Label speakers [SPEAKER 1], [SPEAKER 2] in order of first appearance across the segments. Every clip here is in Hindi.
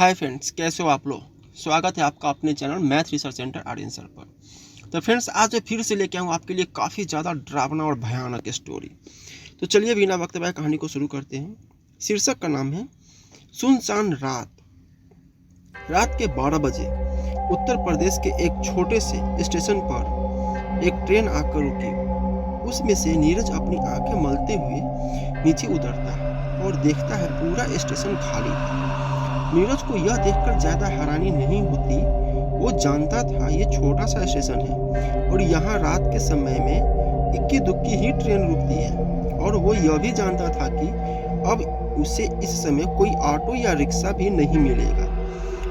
[SPEAKER 1] हाय फ्रेंड्स, कैसे हो आप लोग। स्वागत है आपका अपने channel math research centre Aryan sir पर। तो फ्रेंड्स, आज मैं फिर से लेके आऊँ आपके लिए काफ़ी ज़्यादा डरावना और भयानक स्टोरी। तो चलिए बिना वक्त व्यय कहानी को शुरू करते हैं। शीर्षक का नाम है सुनसान रात। रात के 12 बजे उत्तर प्रदेश के एक छोटे से स्टेशन पर एक ट्रेन आकर रुकी। उसमें से नीरज अपनी आंखें मलते हुए नीचे उतरता है और देखता है पूरा स्टेशन खाली है। नीरज को यह देखकर ज्यादा हैरानी नहीं होती। वो जानता था ये छोटा सा स्टेशन है और यहाँ रात के समय में इक्की दुक्की ही ट्रेन रुकती है। और वो यह भी जानता था कि अब उसे इस समय कोई ऑटो या रिक्शा भी नहीं मिलेगा।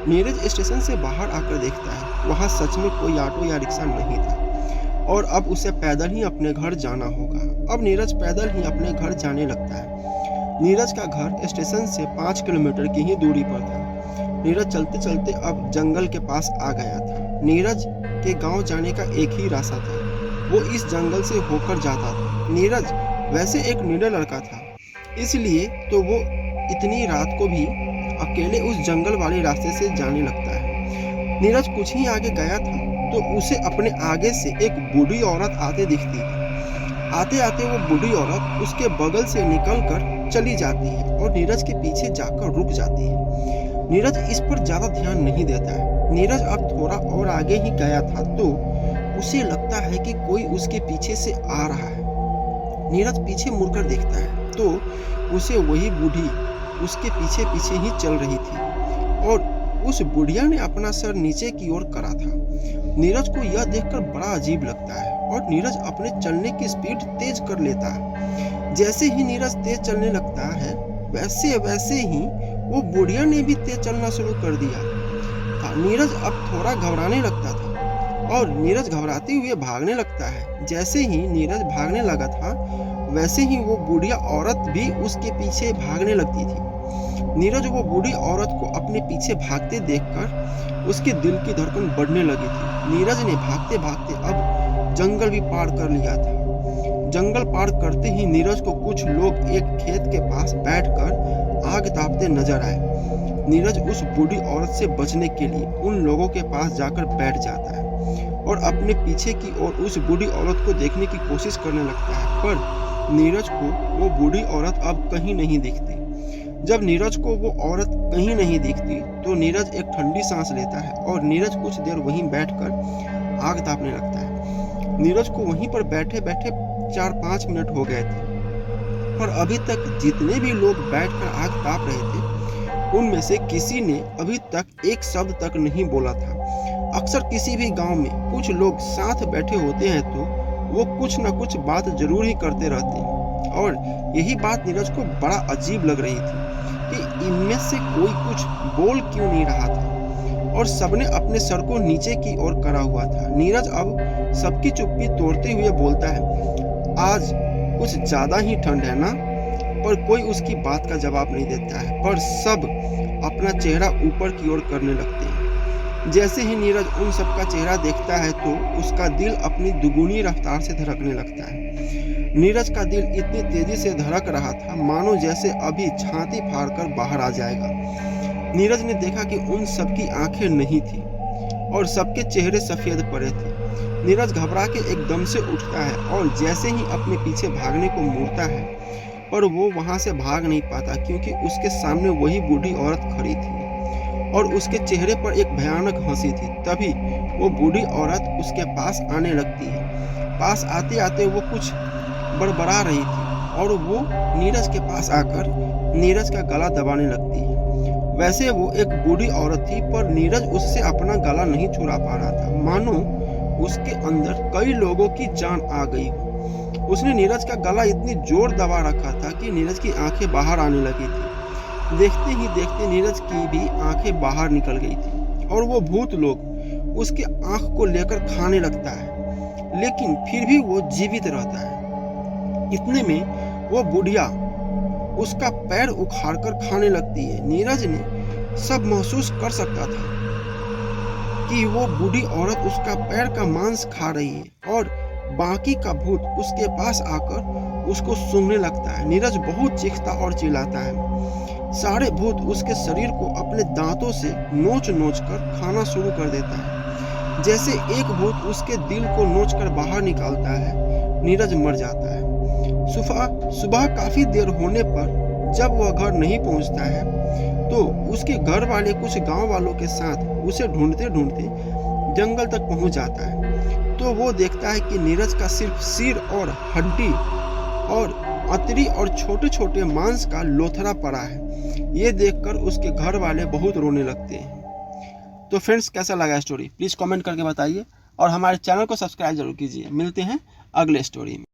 [SPEAKER 1] नीरज स्टेशन से बाहर आकर देखता है वहाँ सच में कोई ऑटो या रिक्शा नहीं था और अब उसे पैदल ही अपने घर जाना होगा। अब नीरज पैदल ही अपने घर जाने लगता है। नीरज का घर स्टेशन से 5 किलोमीटर की ही दूरी पर था। नीरज चलते चलते अब जंगल के पास आ गया था। नीरज के गांव जाने का एक ही रास्ता था, वो इस जंगल से होकर जाता था। नीरज वैसे एक निडर लड़का था, इसलिए तो वो इतनी रात को भी अकेले उस जंगल वाले रास्ते से जाने लगता है। नीरज कुछ ही आगे गया था तो उसे अपने आगे से एक बूढ़ी औरत आते दिखती है। आते आते वो बूढ़ी औरत उसके बगल से निकलकर चली जाती है और नीरज के पीछे जाकर रुक जाती है। नीरज इस पर ज्यादा ध्यान नहीं देता है। नीरज अब थोड़ा और आगे ही गया था तो उसे लगता है कि कोई उसके पीछे से आ रहा है। नीरज पीछे मुड़कर देखता है तो उसे वही बूढ़ी उसके पीछे पीछे ही चल रही थी और उस बुढ़िया ने अपना सर नीचे की ओर करा था। नीरज को यह देखकर बड़ा अजीब लगता है और नीरज अपने चलने की स्पीड तेज कर लेता है। जैसे ही नीरज तेज चलने लगता है वैसे ही वो बुढ़िया ने भी तेज चलना शुरू कर दिया था। नीरज अब थोड़ा घबराने लगता था और नीरज घबराते हुए भागने लगता है। जैसे ही नीरज भागने लगा था वैसे ही वो बुढ़िया औरत भी उसके पीछे भागने लगती थी। नीरज वो बूढ़ी औरत को अपने पीछे भागते देखकर उसके दिल की धड़कन बढ़ने लगी थी। नीरज ने भागते भागते अब जंगल भी पार कर लिया था। जंगल पार करते ही नीरज को कुछ लोग एक खेत के पास बैठकर आग तापते नजर आए। नीरज उस बूढ़ी औरत से बचने के लिए उन लोगों के पास जाकर बैठ जाता है और अपने पीछे की ओर उस बूढ़ी औरत को देखने की कोशिश करने लगता है, पर नीरज को वो बूढ़ी औरत अब कहीं नहीं दिखती। जब नीरज को वो औरत कहीं नहीं दिखती तो नीरज एक ठंडी सांस लेता है और नीरज कुछ देर वहीं बैठकर आग तापने लगता है। नीरज को वहीं पर बैठे बैठे 4-5 मिनट हो गए थे, पर अभी तक जितने भी लोग बैठकर आग ताप रहे थे उनमें से किसी ने अभी तक एक शब्द तक नहीं बोला था। अक्सर किसी भी गांव में कुछ लोग साथ बैठे होते हैं तो वो कुछ न कुछ बात जरूर ही करते रहते हैं और यही बात नीरज को बड़ा अजीब लग रही थी कि इनमें से कोई कुछ बोल क्यों नहीं रहा था और सबने अपने सर को नीचे की ओर करा हुआ था। नीरज अब सबकी चुप्पी तोड़ते हुए बोलता है, आज कुछ ज्यादा ही ठंड है ना। पर कोई उसकी बात का जवाब नहीं देता है, पर सब अपना चेहरा ऊपर की ओर करने लगते हैं। जैसे ही नीरज उन सबका चेहरा देखता है तो उसका दिल अपनी दुगुनी रफ्तार से धड़कने लगता है। नीरज का दिल इतनी तेजी से धड़क रहा था मानो जैसे अभी छाती फाड़कर बाहर आ जाएगा। नीरज ने देखा कि उन सबकी आंखें नहीं थी और सबके चेहरे सफेद पड़े थे। नीरज घबरा के एकदम से उठता है और जैसे ही अपने पीछे भागने को मुड़ता है पर वो वहां से भाग नहीं पाता क्योंकि उसके सामने वही बूढ़ी औरत खड़ी थी और उसके चेहरे पर एक भयानक हंसी थी। तभी वो बूढ़ी औरत उसके पास आने लगती है। पास आते आते वो कुछ बड़बड़ा रही थी और वो नीरज के पास आकर नीरज का गला दबाने लगती है। वैसे वो एक बूढ़ी औरत थी पर नीरज उससे अपना गला नहीं छुड़ा पा रहा था, मानो उसके अंदर कई लोगों की जान आ गई हो। उसने नीरज का गला इतनी जोर दबा रखा था कि नीरज की आंखें बाहर आने लगी थी। देखते ही देखते नीरज की भी आंखें बाहर निकल गई थी और वो भूत लोग उसके आंख को लेकर खाने लगता है, लेकिन फिर भी वो जीवित रहता है। इतने में वो बुढ़िया उसका पैर उखाड़कर खाने लगती है। नीरज ने सब महसूस कर सकता था कि वो बूढ़ी औरत उसका पैर का मांस खा रही है और बाकी का भूत उसके पास आकर उसको सूंघने लगता है। नीरज बहुत चीखता और चिल्लाता है। सारे भूत उसके शरीर को अपने दांतों से नोच नोच कर खाना शुरू कर देता है। जैसे एक भूत उसके दिल को नोच कर बाहर निकालता है, नीरज मर जाता है। सुबह काफी देर होने पर जब वह घर नहीं पहुंचता है तो उसके घर वाले कुछ गांव वालों के साथ उसे ढूंढते ढूंढते जंगल तक पहुंच जाता है। तो वो देखता है कि नीरज का सिर्फ सिर और हड्डी और अतरी और छोटे छोटे मांस का लोथड़ा पड़ा है। ये देखकर उसके घर वाले बहुत रोने लगते हैं। तो फ्रेंड्स, कैसा लगा स्टोरी प्लीज़ कमेंट करके बताइए और हमारे चैनल को सब्सक्राइब जरूर कीजिए। मिलते हैं अगले स्टोरी में।